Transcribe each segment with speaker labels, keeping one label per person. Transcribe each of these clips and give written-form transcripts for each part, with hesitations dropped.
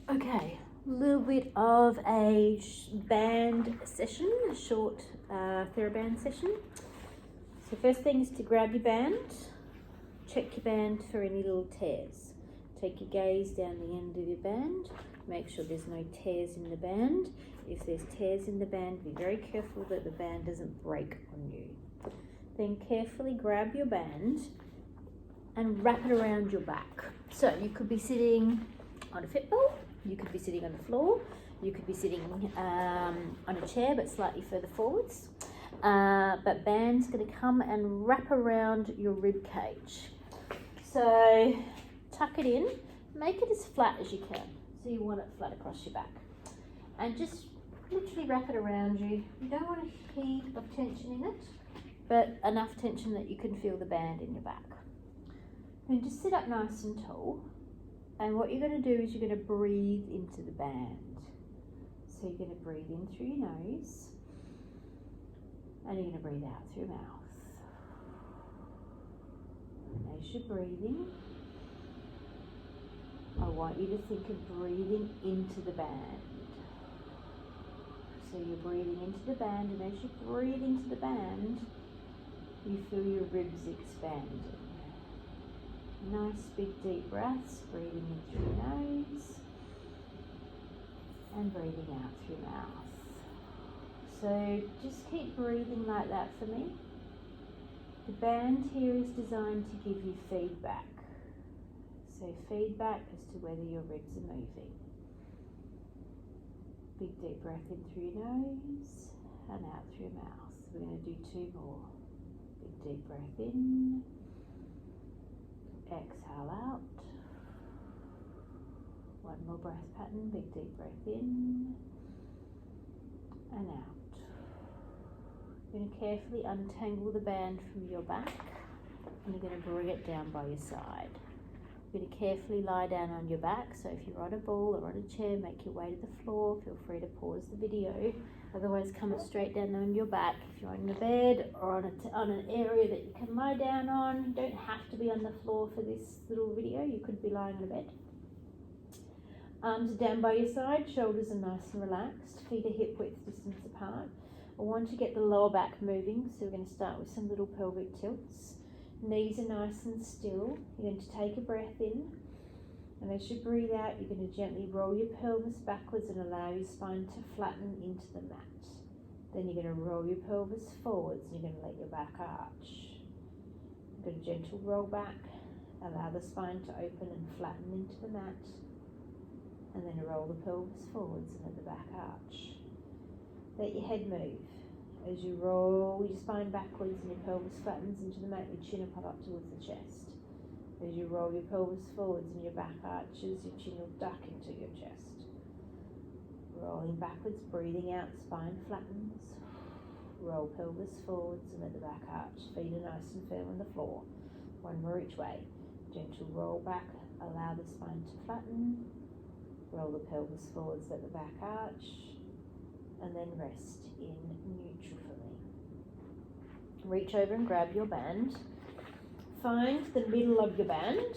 Speaker 1: Okay, a little bit of a band session, a short theraband session. So first thing is to grab your band, check your band for any little tears. Take your gaze down the end of your band, make sure there's no tears in the band. If there's tears in the band, be very careful that the band doesn't break on you. Then carefully grab your band and wrap it around your back. So you could be sitting on a football, you could be sitting on the floor, you could be sitting on a chair but slightly further forwards. But band's going to come and wrap around your rib cage. So tuck it in, make it as flat as you can. So you want it flat across your back. And just literally wrap it around you. You don't want a heap of tension in it, but enough tension that you can feel the band in your back. And just sit up nice and tall. And what you're going to do is you're going to breathe into the band. So you're going to breathe in through your nose. And you're going to breathe out through your mouth. And as you're breathing, I want you to think of breathing into the band. So you're breathing into the band, and as you breathe into the band, you feel your ribs expanding. Nice big deep breaths, breathing in through your nose and breathing out through your mouth. So just keep breathing like that for me. The band here is designed to give you feedback. So feedback as to whether your ribs are moving. Big deep breath in through your nose and out through your mouth. We're going to do two more. Big deep breath in. Exhale out. One more breath pattern. Big deep breath in and out. You're going to carefully untangle the band from your back and you're going to bring it down by your side. You're going to carefully lie down on your back. So if you're on a ball or on a chair, make your way to the floor. Feel free to pause the video. Otherwise, come straight down on your back. If you're on the bed or on an area that you can lie down on, you don't have to be on the floor for this little video. You could be lying on a bed. Arms are down by your side, shoulders are nice and relaxed, feet are hip width distance apart. I want to get the lower back moving, so we're going to start with some little pelvic tilts. Knees are nice and still. You're going to take a breath in, and as you breathe out, you're going to gently roll your pelvis backwards and allow your spine to flatten into the mat. Then you're going to roll your pelvis forwards and you're going to let your back arch. You've got a gentle roll back, allow the spine to open and flatten into the mat, and then roll the pelvis forwards and let the back arch. Let your head move. As you roll your spine backwards and your pelvis flattens into the mat, your chin will pop up towards the chest. As you roll your pelvis forwards and your back arches, your chin will duck into your chest. Rolling backwards, breathing out, spine flattens. Roll pelvis forwards and let the back arch. Feet are nice and firm on the floor. One more each way. Gentle roll back, allow the spine to flatten. Roll the pelvis forwards, let the back arch. And then rest in neutral for me. Reach over and grab your band. Find the middle of your band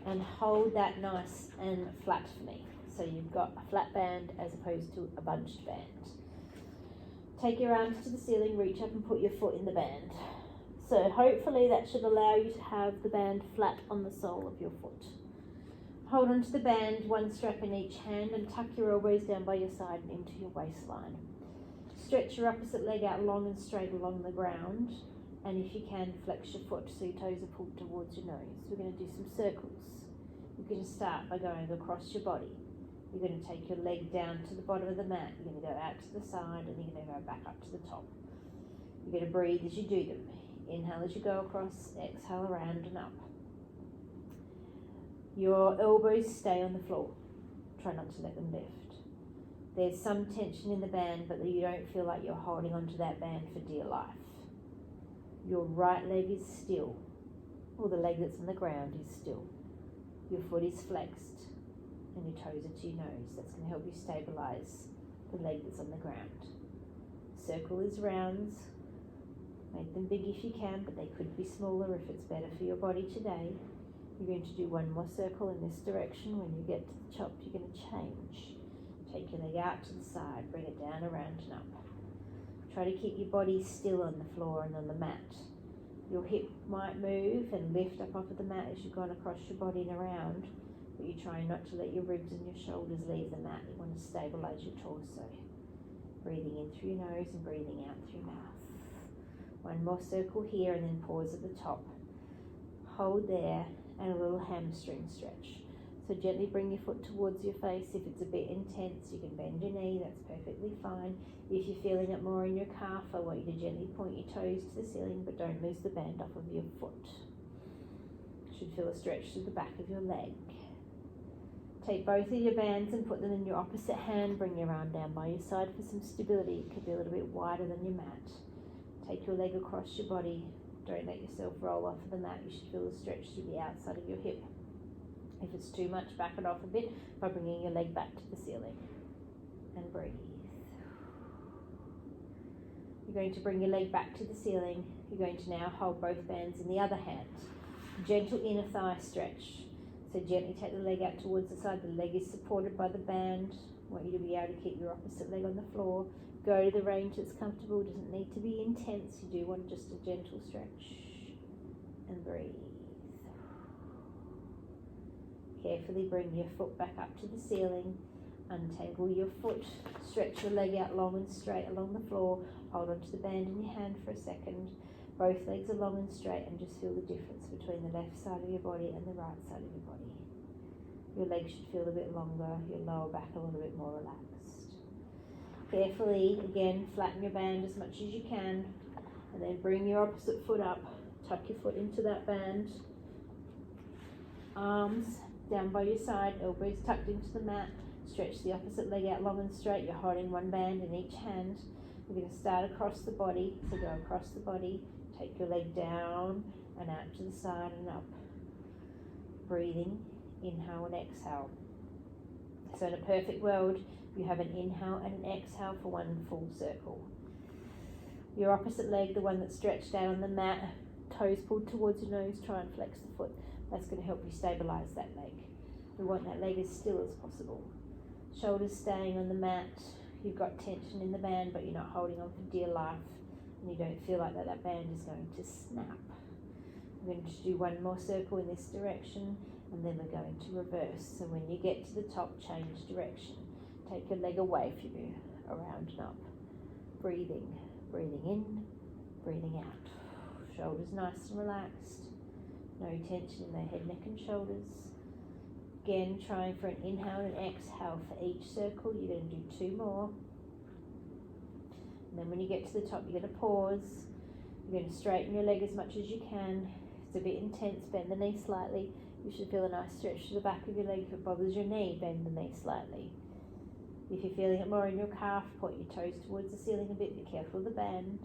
Speaker 1: and hold that nice and flat for me. So you've got a flat band as opposed to a bunched band. Take your arms to the ceiling, reach up and put your foot in the band. So hopefully that should allow you to have the band flat on the sole of your foot. Hold onto the band, one strap in each hand, and tuck your elbows down by your side and into your waistline. Stretch your opposite leg out long and straight along the ground, and if you can, flex your foot so your toes are pulled towards your nose. We're going to do some circles. You're going to start by going across your body. You're going to take your leg down to the bottom of the mat. You're going to go out to the side, and you're going to go back up to the top. You're going to breathe as you do them. Inhale as you go across, exhale around and up. Your elbows stay on the floor. Try not to let them lift. There's some tension in the band, but you don't feel like you're holding onto that band for dear life. Your right leg is still, or the leg that's on the ground is still. Your foot is flexed, and your toes are to your nose. That's going to help you stabilize the leg that's on the ground. Circle is rounds. Make them big if you can, but they could be smaller if it's better for your body today. You're going to do one more circle in this direction. When you get to the top, you're going to change. Take your leg out to the side, bring it down, around and up. Try to keep your body still on the floor and on the mat. Your hip might move and lift up off of the mat as you've gone across your body and around, but you're trying not to let your ribs and your shoulders leave the mat. You want to stabilize your torso. Breathing in through your nose and breathing out through your mouth. One more circle here and then pause at the top. Hold there and a little hamstring stretch. So gently bring your foot towards your face. If it's a bit intense, you can bend your knee, that's perfectly fine. If you're feeling it more in your calf, I want you to gently point your toes to the ceiling, but don't lose the band off of your foot. You should feel a stretch through the back of your leg. Take both of your bands and put them in your opposite hand. Bring your arm down by your side for some stability. It could be a little bit wider than your mat. Take your leg across your body. Don't let yourself roll off of the mat. You should feel a stretch through the outside of your hip. If it's too much, back it off a bit by bringing your leg back to the ceiling. And breathe. You're going to bring your leg back to the ceiling. You're going to now hold both bands in the other hand. Gentle inner thigh stretch. So gently take the leg out towards the side. The leg is supported by the band. I want you to be able to keep your opposite leg on the floor. Go to the range that's comfortable. It doesn't need to be intense. You do want just a gentle stretch. And breathe. Carefully bring your foot back up to the ceiling. Untangle your foot. Stretch your leg out long and straight along the floor. Hold onto the band in your hand for a second. Both legs are long and straight, and just feel the difference between the left side of your body and the right side of your body. Your legs should feel a bit longer, your lower back a little bit more relaxed. Carefully, again, flatten your band as much as you can, and then bring your opposite foot up. Tuck your foot into that band. Arms down by your side, elbows tucked into the mat. Stretch the opposite leg out long and straight. You're holding one band in each hand. We're going to start across the body. So go across the body. Take your leg down and out to the side and up. Breathing, inhale and exhale. So in a perfect world, you have an inhale and an exhale for one full circle. Your opposite leg, the one that's stretched out on the mat, toes pulled towards your nose, try and flex the foot. That's going to help you stabilize that leg. We want that leg as still as possible. Shoulders staying on the mat. You've got tension in the band, but you're not holding on for dear life, and you don't feel like that band is going to snap. We're going to do one more circle in this direction, and then we're going to reverse. So when you get to the top, change direction. Take your leg away from you, around and up. Breathing in, breathing out. Shoulders nice and relaxed. No tension in the head, neck and shoulders. Again, trying for an inhale and an exhale for each circle. You're going to do two more. And then when you get to the top, you're going to pause. You're going to straighten your leg as much as you can. If it's a bit intense, bend the knee slightly. You should feel a nice stretch to the back of your leg. If it bothers your knee, bend the knee slightly. If you're feeling it more in your calf, point your toes towards the ceiling a bit. Be careful of the band.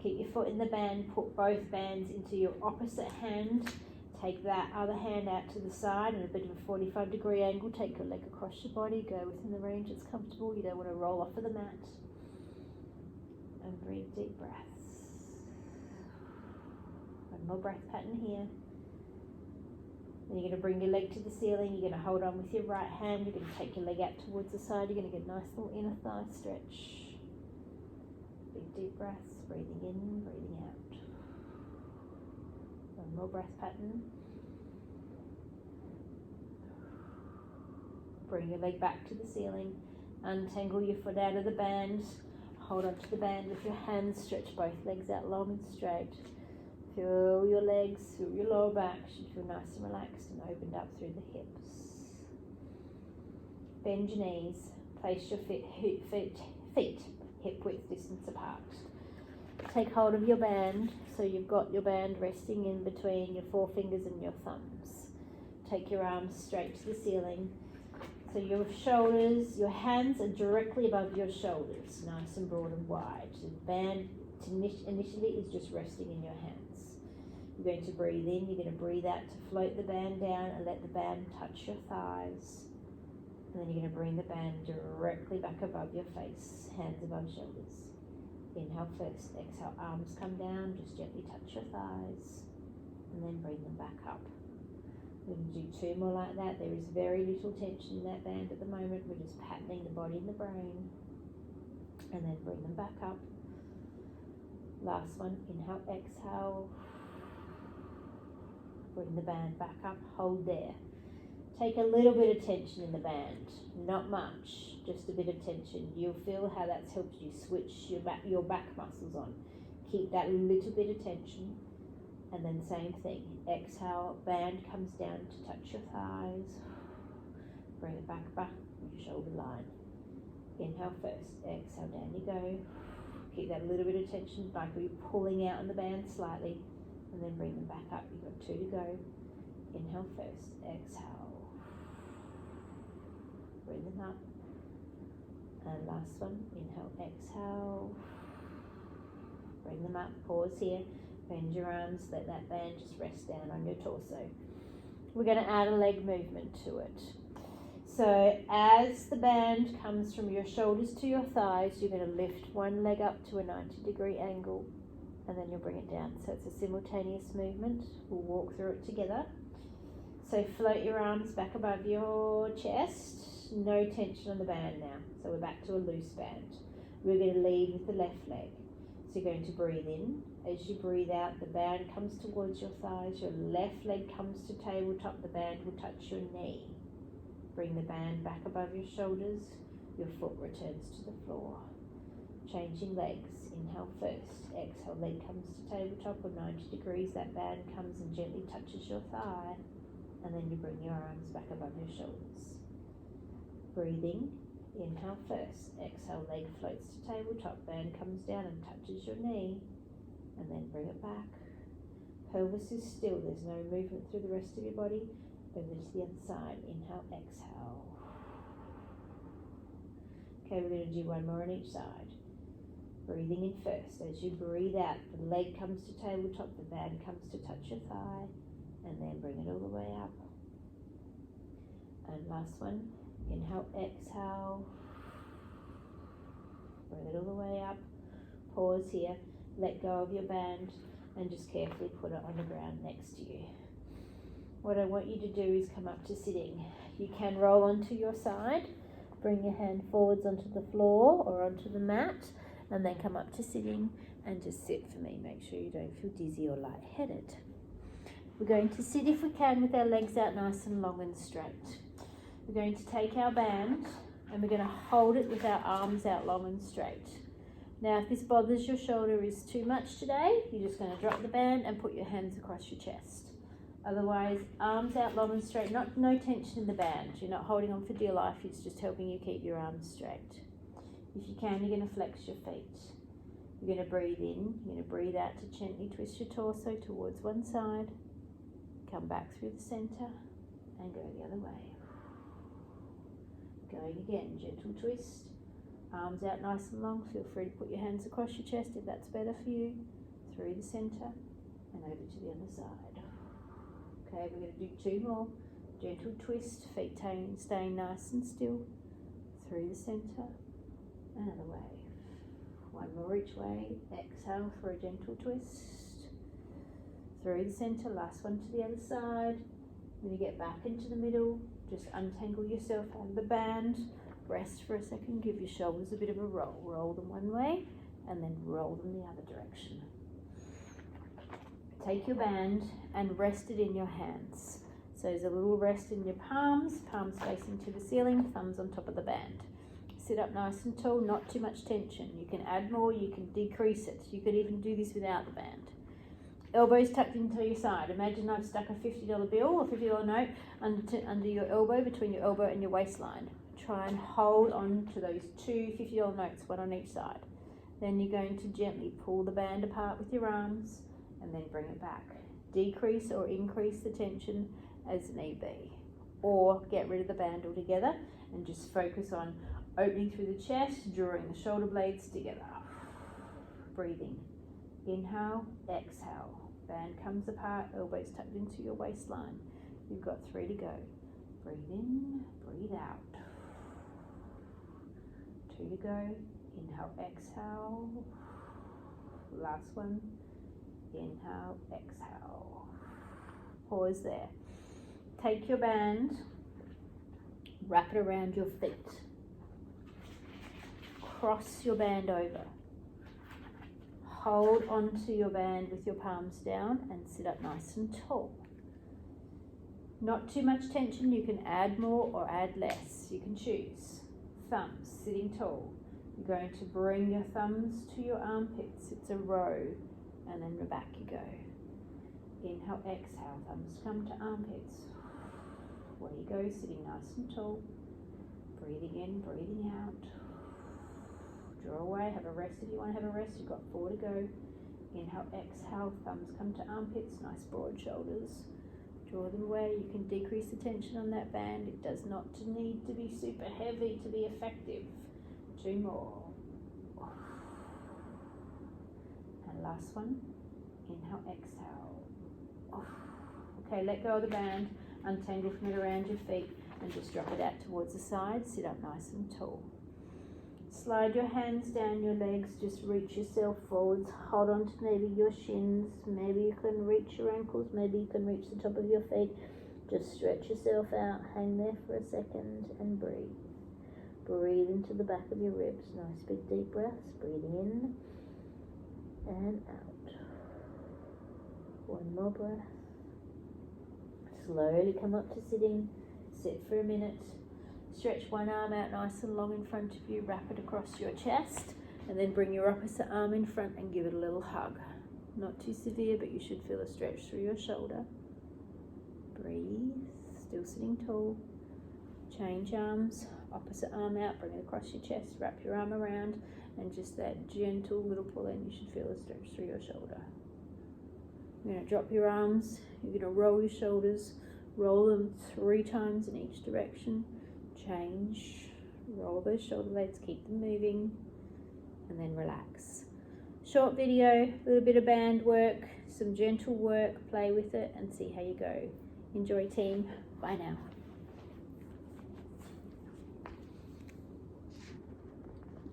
Speaker 1: Keep your foot in the band. Put both bands into your opposite hand. Take that other hand out to the side at a bit of a 45-degree angle. Take your leg across your body. Go within the range that's comfortable. You don't want to roll off of the mat. And breathe deep breaths. One more breath pattern here. Then you're going to bring your leg to the ceiling. You're going to hold on with your right hand. You're going to take your leg out towards the side. You're going to get a nice little inner thigh stretch. Big deep breaths. Breathing in, breathing out. One more breath pattern. Bring your leg back to the ceiling. Untangle your foot out of the band. Hold onto the band with your hands. Stretch both legs out long and straight. Feel your legs, feel your lower back. Should feel nice and relaxed and opened up through the hips. Bend your knees. Place your feet hip width distance apart. Take hold of your band, so you've got your band resting in between your forefingers and your thumbs. Take your arms straight to the ceiling. So your shoulders, your hands are directly above your shoulders, nice and broad and wide. The band initially is just resting in your hands. You're going to breathe in, you're going to breathe out to float the band down and let the band touch your thighs. And then you're going to bring the band directly back above your face, hands above shoulders. Inhale first, exhale, arms come down, just gently touch your thighs. and then bring them back up. We're going to do 2 more like that. There is very little tension in that band at the moment. We're just patterning the body and the brain, and then bring them back up. Last one, inhale, exhale. Bring the band back up, hold there. Take a little bit of tension in the band, not much, just a bit of tension. You'll feel how that's helped you switch your back muscles on. Keep that little bit of tension, and then same thing. Exhale, band comes down to touch your thighs. Bring it back with your shoulder line. Inhale first, exhale, down you go. Keep that little bit of tension, like you're pulling out on the band slightly, and then bring them back up. You've got 2 to go. Inhale first, exhale. Bring them up. And last one, inhale, exhale. Bring them up, pause here. Bend your arms, let that band just rest down on your torso. We're going to add a leg movement to it. So as the band comes from your shoulders to your thighs, you're going to lift one leg up to a 90-degree angle, and then you'll bring it down. So it's a simultaneous movement. We'll walk through it together. So float your arms back above your chest. No tension on the band now. So we're back to a loose band. We're going to lead with the left leg. So you're going to breathe in. As you breathe out, the band comes towards your thighs. Your left leg comes to tabletop. The band will touch your knee. Bring the band back above your shoulders. Your foot returns to the floor. Changing legs. Inhale first. Exhale, leg comes to tabletop or 90 degrees. That band comes and gently touches your thigh. And then you bring your arms back above your shoulders. Breathing. Inhale first. Exhale, leg floats to tabletop. Band comes down and touches your knee. And then bring it back. Pelvis is still. There's no movement through the rest of your body. Over to the other side. Inhale, exhale. Okay, we're going to do 1 more on each side. Breathing in first. As you breathe out, the leg comes to tabletop. The band comes to touch your thigh. And then bring it all the way up. And last one. Inhale, exhale. Bring it all the way up. Pause here. Let go of your band and just carefully put it on the ground next to you. What I want you to do is come up to sitting. You can roll onto your side. Bring your hand forwards onto the floor or onto the mat, and then come up to sitting and just sit for me. Make sure you don't feel dizzy or lightheaded. We're going to sit, if we can, with our legs out nice and long and straight. We're going to take our band and we're going to hold it with our arms out long and straight. Now, if this bothers your shoulder is too much today, you're just going to drop the band and put your hands across your chest. Otherwise, arms out long and straight, no tension in the band. You're not holding on for dear life, it's just helping you keep your arms straight. If you can, you're going to flex your feet. You're going to breathe in, you're going to breathe out to gently twist your torso towards one side. Come back through the centre and go the other way. Going again, gentle twist. Arms out nice and long. Feel free to put your hands across your chest if that's better for you. Through the centre and over to the other side. Okay, we're going to do 2 more. Gentle twist, feet staying nice and still. Through the centre, another way. 1 more each way. Exhale for a gentle twist. Through the centre, last one to the other side. When you get back into the middle, just untangle yourself out of the band. Rest for a second, give your shoulders a bit of a roll. Roll them one way and then roll them the other direction. Take your band and rest it in your hands. So there's a little rest in your palms facing to the ceiling, thumbs on top of the band. Sit up nice and tall, not too much tension. You can add more, you can decrease it. You could even do this without the band. Elbows tucked into your side. Imagine I've stuck a $50 bill or $50 note under your elbow, between your elbow and your waistline. Try and hold on to those 2 $50 notes, one on each side. Then you're going to gently pull the band apart with your arms and then bring it back. Decrease or increase the tension as need be. Or get rid of the band altogether and just focus on opening through the chest, drawing the shoulder blades together. Breathing. Inhale, exhale. Band comes apart, elbows tucked into your waistline. You've got 3 to go. Breathe in, breathe out. 2 to go. Inhale, exhale. Last one. Inhale, exhale. Pause there. Take your band, wrap it around your feet. Cross your band over. Hold onto your band with your palms down and sit up nice and tall. Not too much tension, you can add more or add less. You can choose. Thumbs, sitting tall. You're going to bring your thumbs to your armpits. It's a row, and then back you go. Inhale, exhale, thumbs come to armpits. Away you go, sitting nice and tall. Breathing in, breathing out. Draw away, have a rest if you want to have a rest. You've got 4 to go. Inhale, exhale, thumbs come to armpits. Nice broad shoulders. Draw them away. You can decrease the tension on that band. It does not need to be super heavy to be effective. 2 more. And last one. Inhale, exhale. Okay, let go of the band. Untangle from it around your feet and just drop it out towards the side. Sit up nice and tall. Slide your hands down your legs. Just reach yourself forwards. Hold on to maybe your shins. Maybe you can reach your ankles. Maybe you can reach the top of your feet. Just stretch yourself out. Hang there for a second and breathe. Breathe into the back of your ribs. Nice big deep breaths. Breathing in and out. 1 more breath. Slowly come up to sitting. Sit for a minute. Stretch one arm out nice and long in front of you. Wrap it across your chest. And then bring your opposite arm in front and give it a little hug. Not too severe, but you should feel a stretch through your shoulder. Breathe. Still sitting tall. Change arms. Opposite arm out. Bring it across your chest. Wrap your arm around. And just that gentle little pull in. You should feel a stretch through your shoulder. You're going to drop your arms. You're going to roll your shoulders. Roll them 3 times in each direction. Change. Roll those shoulder blades. Keep them moving. And then relax. Short video. A little bit of band work. Some gentle work. Play with it and see how you go. Enjoy, team. Bye now.